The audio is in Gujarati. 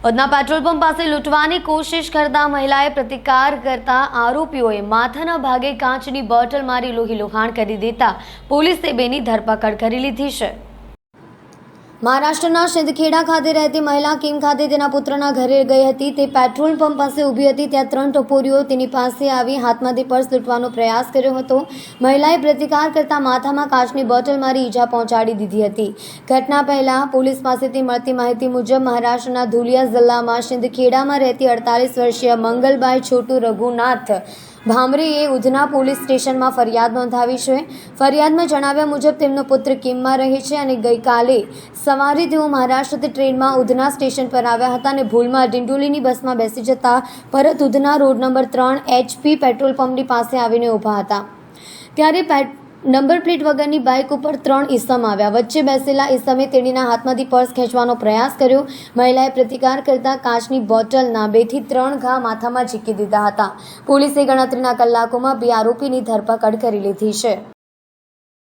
ઉધના પેટ્રોલ પંપ પાસે લૂંટવાની કોશિશ કરતા મહિલાએ પ્રતિકાર કરતા આરોપીઓએ માથાના ભાગે કાચની બોટલ મારી લોહી લુહાણ કરી દેતા પોલીસે બેની ધરપકડ કરી લીધી છે। મહારાષ્ટ્રના સિંદખેડા ખાતે રહેતી મહિલા કિમ ખાતે તેના પુત્રના ઘરે ગઈ હતી। તે પેટ્રોલ પંપ પાસે ઊભી હતી ત્યાં 3 ટપોરીઓ તેની પાસે આવી હાથમાંથી પર્સ લૂંટવાનો પ્રયાસ કર્યો હતો। મહિલાએ પ્રતિકાર કરતા માથામાં કાચની બોટલ મારી ઈજા પહોંચાડી દીધી હતી। ઘટના પહેલા પોલીસ પાસેથી મળતી માહિતી મુજબ મહારાષ્ટ્રના ધુલિયા જિલ્લામાં સિંદખેડામાં રહેતી 48 વર્ષીય મંગલબાઈ છોટુ રઘુનાથ ભામરેએ ઉધના પોલીસ સ્ટેશનમાં ફરિયાદ નોંધાવી છે। ફરિયાદમાં જણાવ્યા મુજબ તેમનો પુત્ર કિમમાં રહે છે અને ગઈકાલે સવારે તેઓ મહારાષ્ટ્રથી ટ્રેનમાં ઉધના સ્ટેશન પર આવ્યા હતા અને ભૂલમાં ડિંડોલીની બસમાં બેસી જતા પરત Udhna road number 3 HP petrol પંપની પાસે આવીને ઊભા હતા। ત્યારે નંબર પ્લેટ વગરની બાઇક ઉપર 3 ઈસમ આવ્યા। વચ્ચે બેસેલા ઈસમે તેણીના હાથમાંથી પર્સ ખેંચવાનો પ્રયાસ કર્યો। મહિલાએ પ્રતિકાર કરતા કાચની બોટલના 2 થી 3 ઘા માથામાં ઝીકી દીધા હતા। પોલીસે ગણતરીના કલાકોમાં 2 આરોપીની ધરપકડ કરી લીધી છે।